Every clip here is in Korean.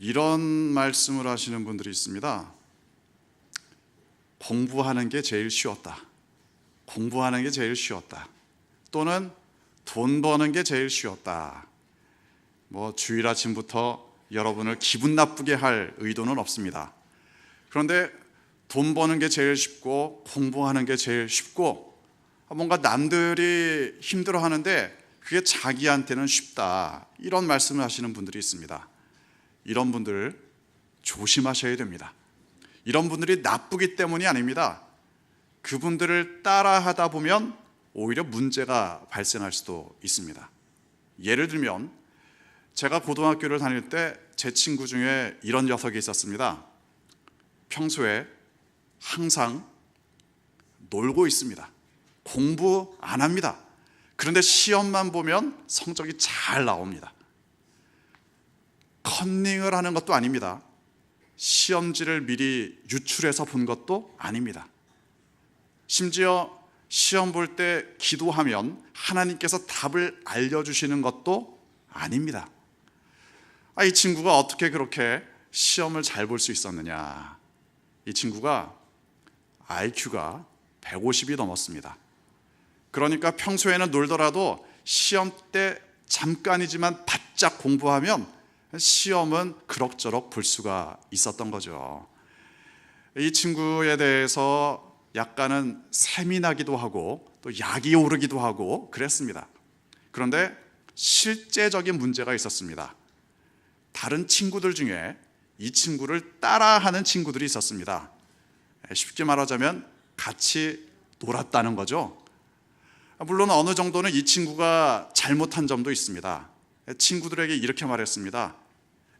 이런 말씀을 하시는 분들이 있습니다. 공부하는 게 제일 쉬웠다. 공부하는 게 제일 쉬웠다. 또는 돈 버는 게 제일 쉬웠다. 주일 아침부터 여러분을 기분 나쁘게 할 의도는 없습니다. 그런데 돈 버는 게 제일 쉽고 공부하는 게 제일 쉽고 뭔가 남들이 힘들어하는데 그게 자기한테는 쉽다, 이런 말씀을 하시는 분들이 있습니다. 이런 분들 조심하셔야 됩니다. 이런 분들이 나쁘기 때문이 아닙니다. 그분들을 따라하다 보면 오히려 문제가 발생할 수도 있습니다. 예를 들면 제가 고등학교를 다닐 때 제 친구 중에 이런 녀석이 있었습니다. 평소에 항상 놀고 있습니다. 공부 안 합니다. 그런데 시험만 보면 성적이 잘 나옵니다. 컨닝을 하는 것도 아닙니다. 시험지를 미리 유출해서 본 것도 아닙니다. 심지어 시험 볼 때 기도하면 하나님께서 답을 알려주시는 것도 아닙니다. 이 친구가 어떻게 그렇게 시험을 잘 볼 수 있었느냐? 이 친구가 IQ가 150이 넘었습니다. 그러니까 평소에는 놀더라도 시험 때 잠깐이지만 바짝 공부하면 시험은 그럭저럭 볼 수가 있었던 거죠. 이 친구에 대해서 약간은 셈이 나기도 하고 또 약이 오르기도 하고 그랬습니다. 그런데 실제적인 문제가 있었습니다. 다른 친구들 중에 이 친구를 따라하는 친구들이 있었습니다. 쉽게 말하자면 같이 놀았다는 거죠. 물론 어느 정도는 이 친구가 잘못한 점도 있습니다. 친구들에게 이렇게 말했습니다.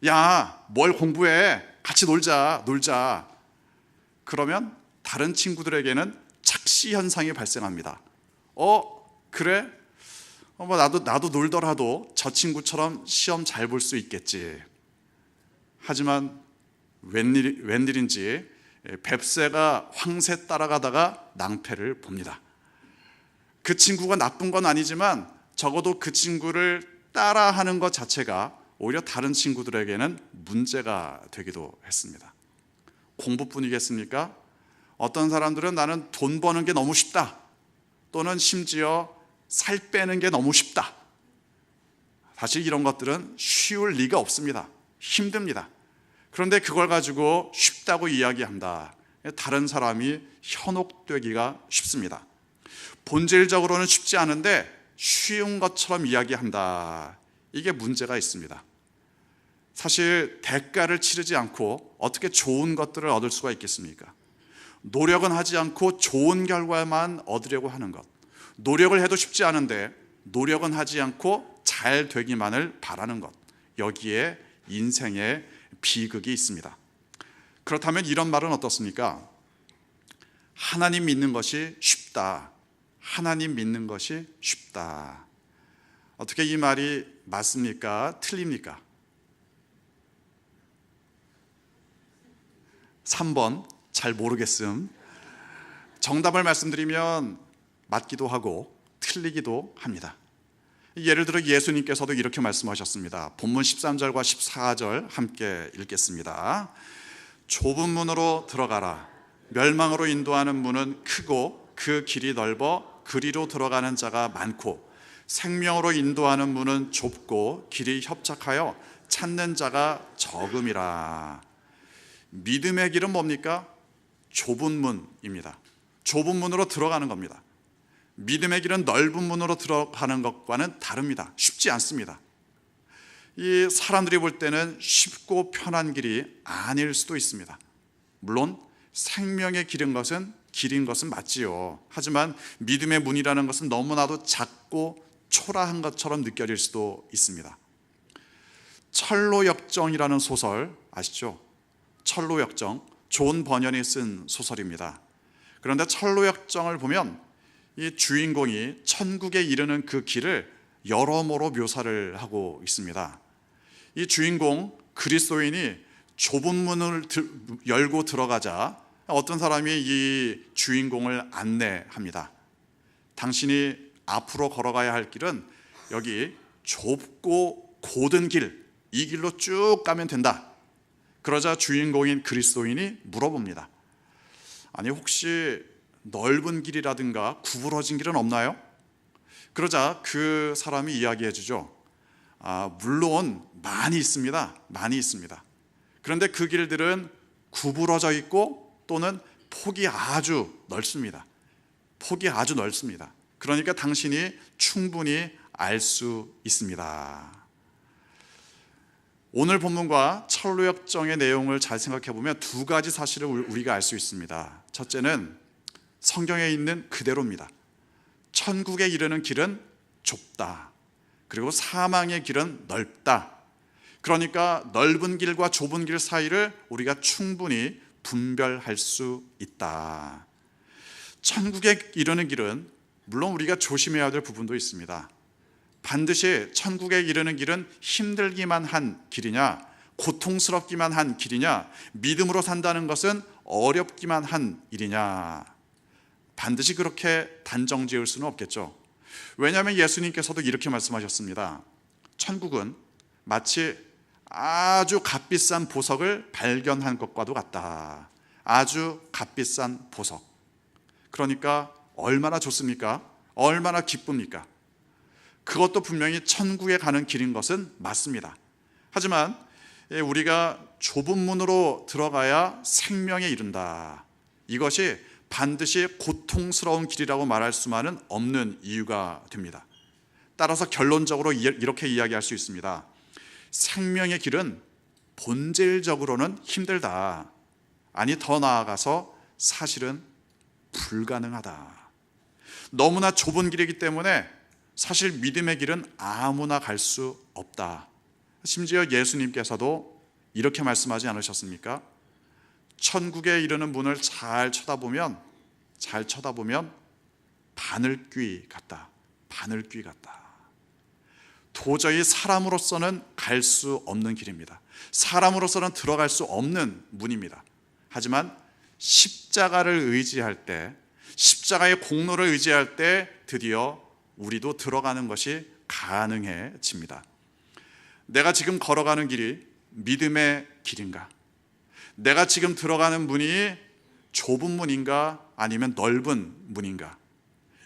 야, 뭘 공부해? 같이 놀자. 그러면 다른 친구들에게는 착시 현상이 발생합니다. 그래? 나도 놀더라도 저 친구처럼 시험 잘 볼 수 있겠지. 하지만 웬일인지 뱁새가 황새 따라가다가 낭패를 봅니다. 그 친구가 나쁜 건 아니지만 적어도 그 친구를 따라하는 것 자체가 오히려 다른 친구들에게는 문제가 되기도 했습니다. 공부뿐이겠습니까? 어떤 사람들은 나는 돈 버는 게 너무 쉽다, 또는 심지어 살 빼는 게 너무 쉽다. 사실 이런 것들은 쉬울 리가 없습니다. 힘듭니다. 그런데 그걸 가지고 쉽다고 이야기한다. 다른 사람이 현혹되기가 쉽습니다. 본질적으로는 쉽지 않은데 쉬운 것처럼 이야기한다. 이게 문제가 있습니다. 사실 대가를 치르지 않고 어떻게 좋은 것들을 얻을 수가 있겠습니까? 노력은 하지 않고 좋은 결과만 얻으려고 하는 것. 노력을 해도 쉽지 않은데 노력은 하지 않고 잘 되기만을 바라는 것. 여기에 인생의 비극이 있습니다. 그렇다면 이런 말은 어떻습니까? 하나님 믿는 것이 쉽다. 하나님 믿는 것이 쉽다. 어떻게 이 말이 맞습니까? 틀립니까? 3번 잘 모르겠음. 정답을 말씀드리면 맞기도 하고 틀리기도 합니다. 예를 들어 예수님께서도 이렇게 말씀하셨습니다. 본문 13절과 14절 함께 읽겠습니다. 좁은 문으로 들어가라. 멸망으로 인도하는 문은 크고 그 길이 넓어 그리로 들어가는 자가 많고 생명으로 인도하는 문은 좁고 길이 협착하여 찾는 자가 적음이라. 믿음의 길은 뭡니까? 좁은 문입니다. 좁은 문으로 들어가는 겁니다. 믿음의 길은 넓은 문으로 들어가는 것과는 다릅니다. 쉽지 않습니다. 이 사람들이 볼 때는 쉽고 편한 길이 아닐 수도 있습니다. 물론 생명의 길인 것은 맞지요. 하지만 믿음의 문이라는 것은 너무나도 작고 초라한 것처럼 느껴질 수도 있습니다. 철로역정이라는 소설 아시죠? 철로역정, 존 버년이 쓴 소설입니다. 그런데 철로역정을 보면 이 주인공이 천국에 이르는 그 길을 여러모로 묘사를 하고 있습니다. 이 주인공 그리스도인이 좁은 문을 열고 들어가자 어떤 사람이 이 주인공을 안내합니다. 당신이 앞으로 걸어가야 할 길은 여기 좁고 고든 길, 이 길로 쭉 가면 된다. 그러자 주인공인 그리스도인이 물어봅니다. 아니 혹시 넓은 길이라든가 구부러진 길은 없나요? 그러자 그 사람이 이야기해 주죠. 물론 많이 있습니다. 많이 있습니다. 그런데 그 길들은 구부러져 있고 또는 폭이 아주 넓습니다. 폭이 아주 넓습니다. 그러니까 당신이 충분히 알 수 있습니다. 오늘 본문과 철로역정의 내용을 잘 생각해 보면 두 가지 사실을 우리가 알 수 있습니다. 첫째는 성경에 있는 그대로입니다. 천국에 이르는 길은 좁다. 그리고 사망의 길은 넓다. 그러니까 넓은 길과 좁은 길 사이를 우리가 충분히 분별할 수 있다. 천국에 이르는 길은 물론 우리가 조심해야 될 부분도 있습니다. 반드시 천국에 이르는 길은 힘들기만 한 길이냐, 고통스럽기만 한 길이냐, 믿음으로 산다는 것은 어렵기만 한 일이냐, 반드시 그렇게 단정 지을 수는 없겠죠. 왜냐하면 예수님께서도 이렇게 말씀하셨습니다. 천국은 마치 아주 값비싼 보석을 발견한 것과도 같다. 아주 값비싼 보석. 그러니까 얼마나 좋습니까? 얼마나 기쁩니까? 그것도 분명히 천국에 가는 길인 것은 맞습니다. 하지만 우리가 좁은 문으로 들어가야 생명에 이른다. 이것이 반드시 고통스러운 길이라고 말할 수만은 없는 이유가 됩니다. 따라서 결론적으로 이렇게 이야기할 수 있습니다. 생명의 길은 본질적으로는 힘들다. 아니 더 나아가서 사실은 불가능하다. 너무나 좁은 길이기 때문에 사실 믿음의 길은 아무나 갈 수 없다. 심지어 예수님께서도 이렇게 말씀하지 않으셨습니까? 천국에 이르는 문을 잘 쳐다보면 바늘귀 같다. 바늘귀 같다. 도저히 사람으로서는 갈 수 없는 길입니다. 사람으로서는 들어갈 수 없는 문입니다. 하지만 십자가를 의지할 때, 십자가의 공로를 의지할 때 드디어 우리도 들어가는 것이 가능해집니다. 내가 지금 걸어가는 길이 믿음의 길인가? 내가 지금 들어가는 문이 좁은 문인가 아니면 넓은 문인가?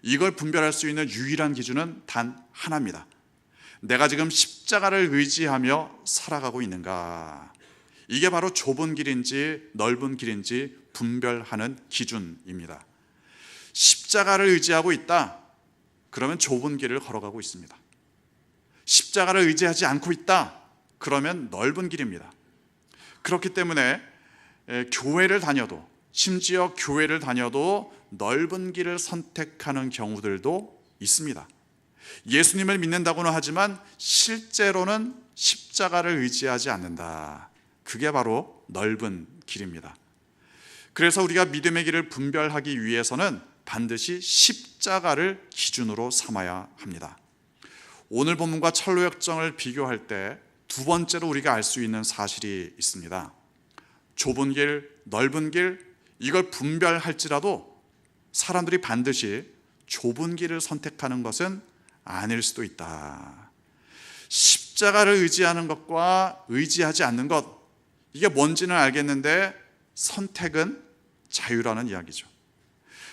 이걸 분별할 수 있는 유일한 기준은 단 하나입니다. 내가 지금 십자가를 의지하며 살아가고 있는가? 이게 바로 좁은 길인지 넓은 길인지 분별하는 기준입니다. 십자가를 의지하고 있다. 그러면 좁은 길을 걸어가고 있습니다. 십자가를 의지하지 않고 있다. 그러면 넓은 길입니다. 그렇기 때문에 교회를 다녀도, 심지어 교회를 다녀도 넓은 길을 선택하는 경우들도 있습니다. 예수님을 믿는다고는 하지만 실제로는 십자가를 의지하지 않는다. 그게 바로 넓은 길입니다. 그래서 우리가 믿음의 길을 분별하기 위해서는 반드시 십자가를 기준으로 삼아야 합니다. 오늘 본문과 철로역정을 비교할 때 두 번째로 우리가 알 수 있는 사실이 있습니다. 좁은 길, 넓은 길, 이걸 분별할지라도 사람들이 반드시 좁은 길을 선택하는 것은 아닐 수도 있다. 십자가를 의지하는 것과 의지하지 않는 것, 이게 뭔지는 알겠는데 선택은 자유라는 이야기죠.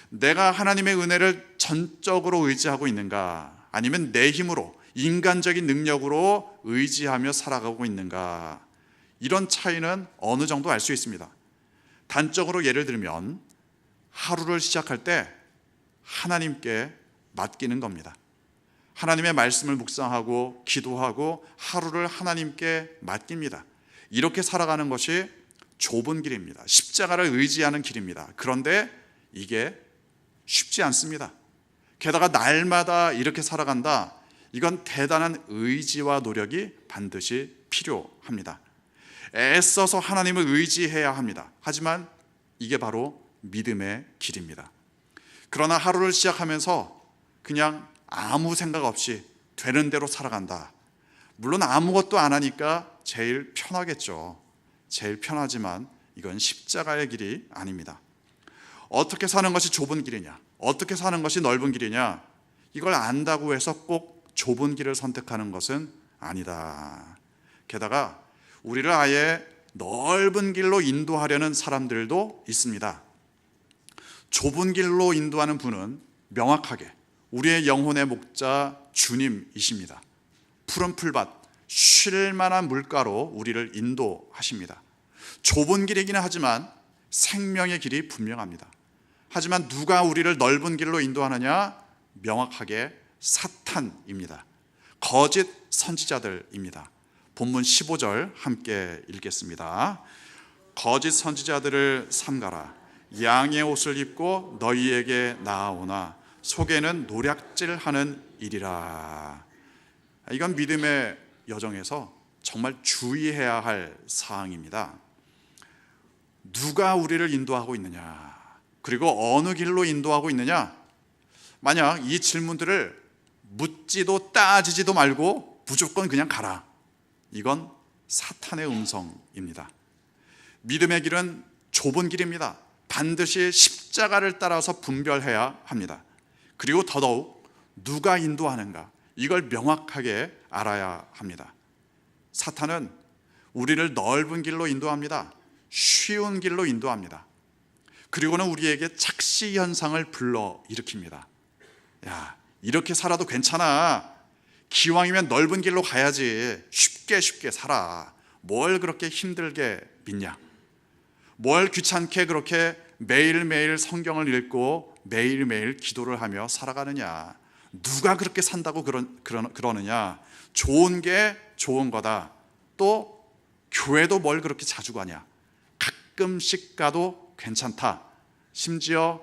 내가 하나님의 은혜를 전적으로 의지하고 있는가, 아니면 내 힘으로, 인간적인 능력으로 의지하며 살아가고 있는가, 이런 차이는 어느 정도 알 수 있습니다. 단적으로 예를 들면 하루를 시작할 때 하나님께 맡기는 겁니다. 하나님의 말씀을 묵상하고 기도하고 하루를 하나님께 맡깁니다. 이렇게 살아가는 것이 좁은 길입니다. 십자가를 의지하는 길입니다. 그런데 이게 쉽지 않습니다. 게다가 날마다 이렇게 살아간다. 이건 대단한 의지와 노력이 반드시 필요합니다. 애써서 하나님을 의지해야 합니다. 하지만 이게 바로 믿음의 길입니다. 그러나 하루를 시작하면서 그냥 아무 생각 없이 되는 대로 살아간다. 물론 아무것도 안 하니까 제일 편하겠죠. 제일 편하지만 이건 십자가의 길이 아닙니다. 어떻게 사는 것이 좁은 길이냐, 어떻게 사는 것이 넓은 길이냐, 이걸 안다고 해서 꼭 좁은 길을 선택하는 것은 아니다. 게다가 우리를 아예 넓은 길로 인도하려는 사람들도 있습니다. 좁은 길로 인도하는 분은 명확하게 우리의 영혼의 목자 주님이십니다. 푸른 풀밭, 쉴 만한 물가로 우리를 인도하십니다. 좁은 길이기는 하지만 생명의 길이 분명합니다. 하지만 누가 우리를 넓은 길로 인도하느냐? 명확하게 사탄입니다. 거짓 선지자들입니다. 본문 15절 함께 읽겠습니다. 거짓 선지자들을 삼가라. 양의 옷을 입고 너희에게 나아오나 속에는 노략질하는 일이라. 이건 믿음의 여정에서 정말 주의해야 할 사항입니다. 누가 우리를 인도하고 있느냐, 그리고 어느 길로 인도하고 있느냐, 만약 이 질문들을 묻지도 따지지도 말고 무조건 그냥 가라, 이건 사탄의 음성입니다. 믿음의 길은 좁은 길입니다. 반드시 십자가를 따라서 분별해야 합니다. 그리고 더더욱 누가 인도하는가, 이걸 명확하게 알아야 합니다. 사탄은 우리를 넓은 길로 인도합니다. 쉬운 길로 인도합니다. 그리고는 우리에게 착시 현상을 불러일으킵니다. 야, 이렇게 살아도 괜찮아. 기왕이면 넓은 길로 가야지. 쉽게 살아. 뭘 그렇게 힘들게 믿냐? 뭘 귀찮게 그렇게 매일매일 성경을 읽고 매일매일 기도를 하며 살아가느냐? 누가 그렇게 산다고 그러느냐? 좋은 게 좋은 거다. 또 교회도 뭘 그렇게 자주 가냐? 가끔씩 가도 괜찮다. 심지어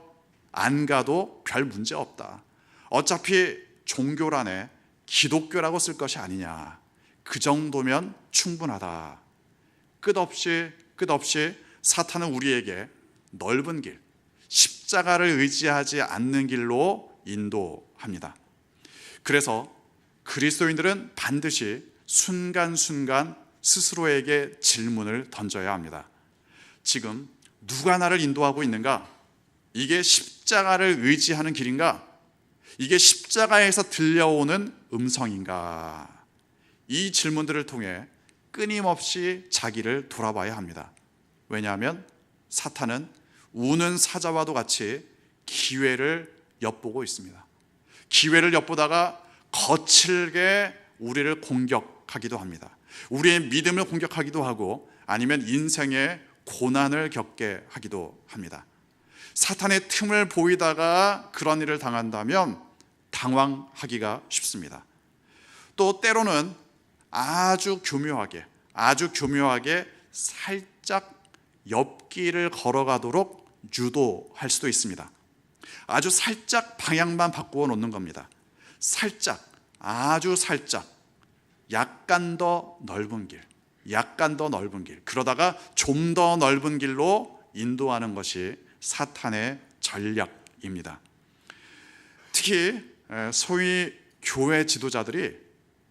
안 가도 별 문제 없다. 어차피 종교란에 기독교라고 쓸 것이 아니냐. 그 정도면 충분하다. 끝없이 사탄은 우리에게 넓은 길, 십자가를 의지하지 않는 길로 인도합니다. 그래서 그리스도인들은 반드시 순간순간 스스로에게 질문을 던져야 합니다. 지금 누가 나를 인도하고 있는가? 이게 십자가를 의지하는 길인가? 이게 십자가에서 들려오는 음성인가? 이 질문들을 통해 끊임없이 자기를 돌아봐야 합니다. 왜냐하면 사탄은 우는 사자와도 같이 기회를 엿보고 있습니다. 기회를 엿보다가 거칠게 우리를 공격하기도 합니다. 우리의 믿음을 공격하기도 하고 아니면 인생의 고난을 겪게 하기도 합니다. 사탄의 틈을 보이다가 그런 일을 당한다면 당황하기가 쉽습니다. 또 때로는 아주 교묘하게 살짝 옆길을 걸어가도록 유도할 수도 있습니다. 아주 살짝 방향만 바꾸어 놓는 겁니다. 아주 살짝, 약간 더 넓은 길, 그러다가 좀 더 넓은 길로 인도하는 것이 사탄의 전략입니다. 특히 소위 교회 지도자들이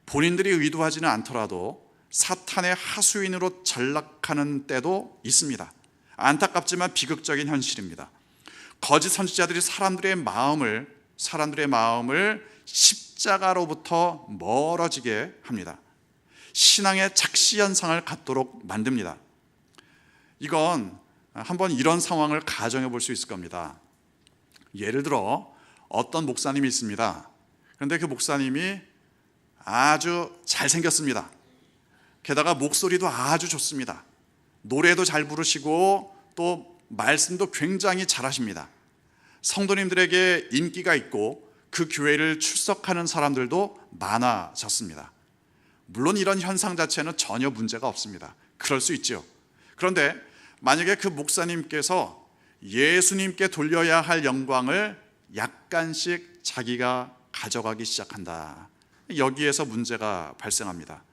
본인들이 의도하지는 않더라도 사탄의 하수인으로 전락하는 때도 있습니다. 안타깝지만 비극적인 현실입니다. 거짓 선지자들이 사람들의 마음을 십자가로부터 멀어지게 합니다. 신앙의 착시 현상을 갖도록 만듭니다. 이건 한번 이런 상황을 가정해 볼 수 있을 겁니다. 예를 들어 어떤 목사님이 있습니다. 그런데 그 목사님이 아주 잘생겼습니다. 게다가 목소리도 아주 좋습니다. 노래도 잘 부르시고 또 말씀도 굉장히 잘하십니다. 성도님들에게 인기가 있고 그 교회를 출석하는 사람들도 많아졌습니다. 물론 이런 현상 자체는 전혀 문제가 없습니다. 그럴 수 있죠. 그런데 만약에 그 목사님께서 예수님께 돌려야 할 영광을 약간씩 자기가 가져가기 시작한다. 여기에서 문제가 발생합니다.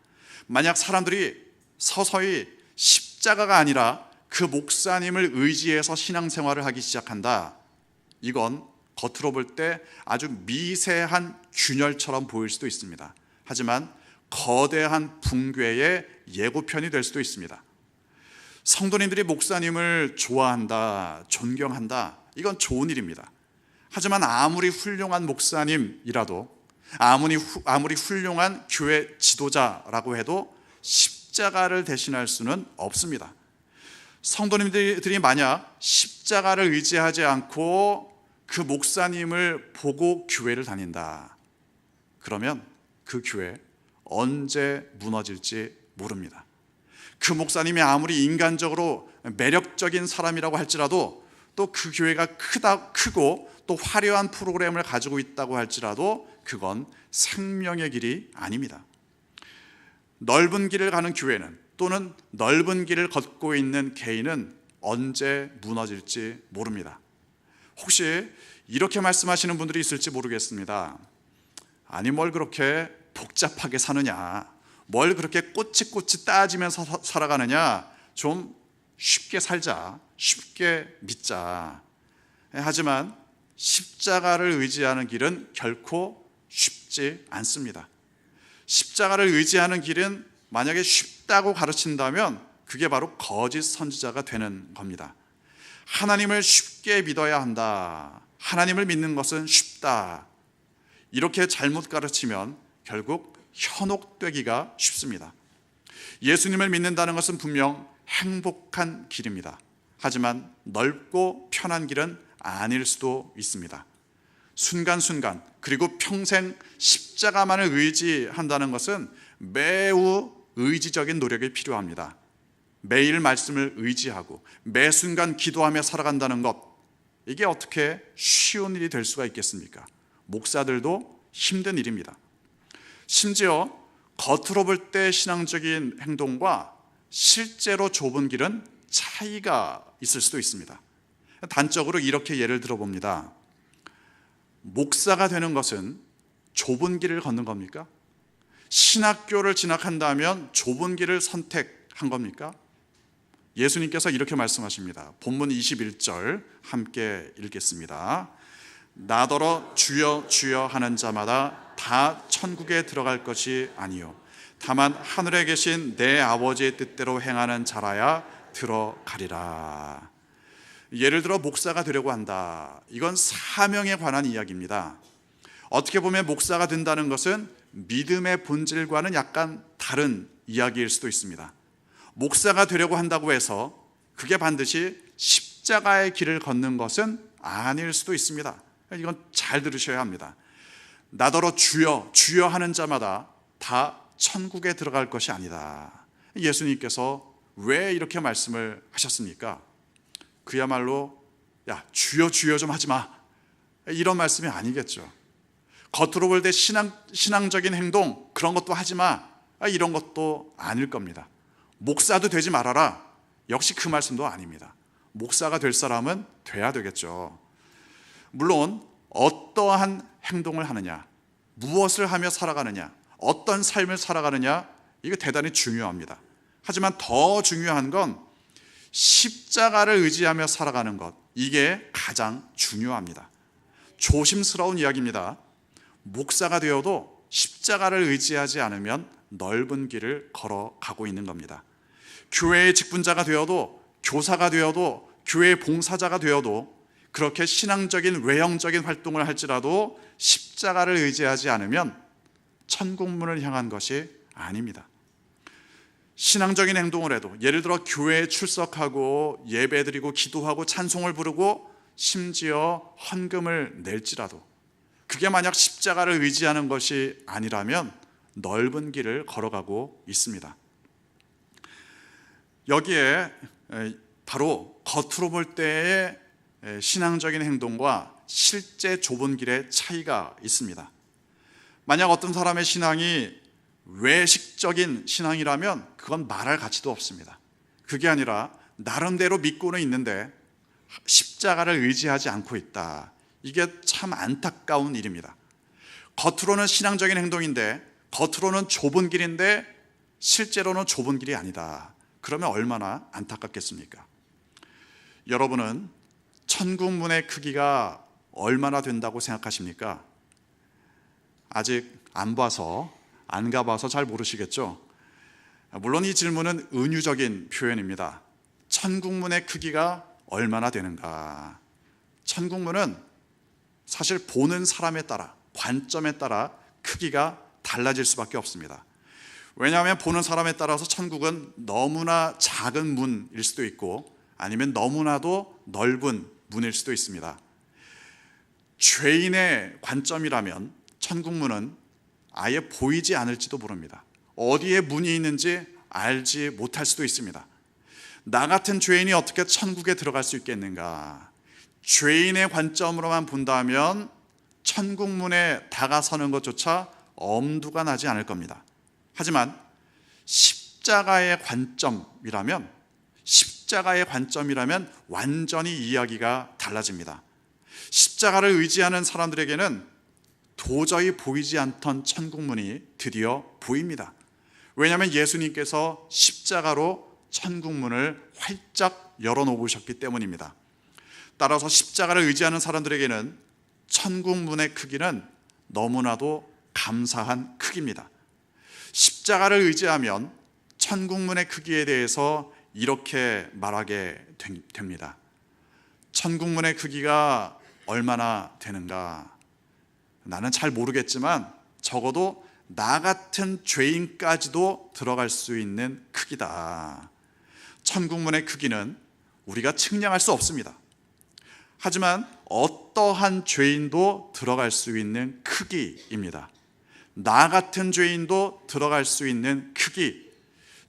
만약 사람들이 서서히 십자가가 아니라 그 목사님을 의지해서 신앙생활을 하기 시작한다. 이건 겉으로 볼 때 아주 미세한 균열처럼 보일 수도 있습니다. 하지만 거대한 붕괴의 예고편이 될 수도 있습니다. 성도님들이 목사님을 좋아한다, 존경한다, 이건 좋은 일입니다. 하지만 아무리 훌륭한 목사님이라도 아무리 훌륭한 교회 지도자라고 해도 십자가를 대신할 수는 없습니다. 성도님들이 만약 십자가를 의지하지 않고 그 목사님을 보고 교회를 다닌다, 그러면 그 교회 언제 무너질지 모릅니다. 그 목사님이 아무리 인간적으로 매력적인 사람이라고 할지라도, 또 그 교회가 크고 또 화려한 프로그램을 가지고 있다고 할지라도 그건 생명의 길이 아닙니다. 넓은 길을 가는 교회는, 또는 넓은 길을 걷고 있는 개인은 언제 무너질지 모릅니다. 혹시 이렇게 말씀하시는 분들이 있을지 모르겠습니다. 아니, 뭘 그렇게 복잡하게 사느냐, 뭘 그렇게 꼬치꼬치 따지면서 살아가느냐, 좀 쉽게 살자, 쉽게 믿자. 하지만 십자가를 의지하는 길은 결코 쉽지 않습니다. 십자가를 의지하는 길은 만약에 쉽다고 가르친다면 그게 바로 거짓 선지자가 되는 겁니다. 하나님을 쉽게 믿어야 한다, 하나님을 믿는 것은 쉽다, 이렇게 잘못 가르치면 결국 현혹되기가 쉽습니다. 예수님을 믿는다는 것은 분명 행복한 길입니다. 하지만 넓고 편한 길은 아닐 수도 있습니다. 순간순간, 그리고 평생 십자가만을 의지한다는 것은 매우 의지적인 노력이 필요합니다. 매일 말씀을 의지하고 매 순간 기도하며 살아간다는 것, 이게 어떻게 쉬운 일이 될 수가 있겠습니까? 목사들도 힘든 일입니다. 심지어 겉으로 볼 때 신앙적인 행동과 실제로 좁은 길은 차이가 있을 수도 있습니다. 단적으로 이렇게 예를 들어봅니다. 목사가 되는 것은 좁은 길을 걷는 겁니까? 신학교를 진학한다면 좁은 길을 선택한 겁니까? 예수님께서 이렇게 말씀하십니다. 본문 21절 함께 읽겠습니다. 나더러 주여 주여 하는 자마다 다 천국에 들어갈 것이 아니요 다만 하늘에 계신 내 아버지의 뜻대로 행하는 자라야 들어가리라. 예를 들어 목사가 되려고 한다, 이건 사명에 관한 이야기입니다. 어떻게 보면 목사가 된다는 것은 믿음의 본질과는 약간 다른 이야기일 수도 있습니다. 목사가 되려고 한다고 해서 그게 반드시 십자가의 길을 걷는 것은 아닐 수도 있습니다. 이건 잘 들으셔야 합니다. 나더러 주여 주여 하는 자마다 다 천국에 들어갈 것이 아니다. 예수님께서 왜 이렇게 말씀을 하셨습니까? 그야말로 야, 주여 주여 좀 하지 마, 이런 말씀이 아니겠죠. 겉으로 볼 때 신앙적인 행동, 그런 것도 하지 마, 이런 것도 아닐 겁니다. 목사도 되지 말아라, 역시 그 말씀도 아닙니다. 목사가 될 사람은 돼야 되겠죠. 물론 어떠한 행동을 하느냐, 무엇을 하며 살아가느냐, 어떤 삶을 살아가느냐, 이거 대단히 중요합니다. 하지만 더 중요한 건 십자가를 의지하며 살아가는 것, 이게 가장 중요합니다. 조심스러운 이야기입니다. 목사가 되어도 십자가를 의지하지 않으면 넓은 길을 걸어가고 있는 겁니다. 교회의 직분자가 되어도, 교사가 되어도, 교회 봉사자가 되어도, 그렇게 신앙적인 외형적인 활동을 할지라도 십자가를 의지하지 않으면 천국문을 향한 것이 아닙니다. 신앙적인 행동을 해도, 예를 들어 교회에 출석하고 예배드리고 기도하고 찬송을 부르고 심지어 헌금을 낼지라도, 그게 만약 십자가를 의지하는 것이 아니라면 넓은 길을 걸어가고 있습니다. 여기에 바로 겉으로 볼 때의 신앙적인 행동과 실제 좁은 길의 차이가 있습니다. 만약 어떤 사람의 신앙이 외식적인 신앙이라면 그건 말할 가치도 없습니다. 그게 아니라 나름대로 믿고는 있는데 십자가를 의지하지 않고 있다, 이게 참 안타까운 일입니다. 겉으로는 신앙적인 행동인데, 겉으로는 좁은 길인데 실제로는 좁은 길이 아니다. 그러면 얼마나 안타깝겠습니까? 여러분은 천국문의 크기가 얼마나 된다고 생각하십니까? 아직 안 봐서, 안 가봐서 잘 모르시겠죠? 물론 이 질문은 은유적인 표현입니다. 천국문의 크기가 얼마나 되는가? 천국문은 사실 보는 사람에 따라, 관점에 따라 크기가 달라질 수밖에 없습니다. 왜냐하면 보는 사람에 따라서 천국은 너무나 작은 문일 수도 있고 아니면 너무나도 넓은 문일 수도 있습니다. 죄인의 관점이라면 천국 문은 아예 보이지 않을지도 모릅니다. 어디에 문이 있는지 알지 못할 수도 있습니다. 나 같은 죄인이 어떻게 천국에 들어갈 수 있겠는가? 죄인의 관점으로만 본다면 천국 문에 다가서는 것조차 엄두가 나지 않을 겁니다. 하지만 십자가의 관점이라면 완전히 이야기가 달라집니다. 십자가를 의지하는 사람들에게는 도저히 보이지 않던 천국문이 드디어 보입니다. 왜냐하면 예수님께서 십자가로 천국문을 활짝 열어놓으셨기 때문입니다. 따라서 십자가를 의지하는 사람들에게는 천국문의 크기는 너무나도 감사한 크기입니다. 십자가를 의지하면 천국문의 크기에 대해서 이렇게 말하게 됩니다. 천국문의 크기가 얼마나 되는가? 나는 잘 모르겠지만 적어도 나 같은 죄인까지도 들어갈 수 있는 크기다. 천국문의 크기는 우리가 측량할 수 없습니다. 하지만 어떠한 죄인도 들어갈 수 있는 크기입니다. 나 같은 죄인도 들어갈 수 있는 크기,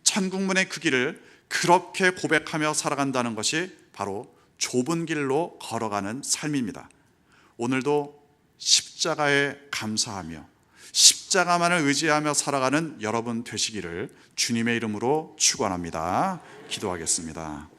천국문의 크기를 그렇게 고백하며 살아간다는 것이 바로 좁은 길로 걸어가는 삶입니다. 오늘도 십자가에 감사하며 십자가만을 의지하며 살아가는 여러분 되시기를 주님의 이름으로 축원합니다. 기도하겠습니다.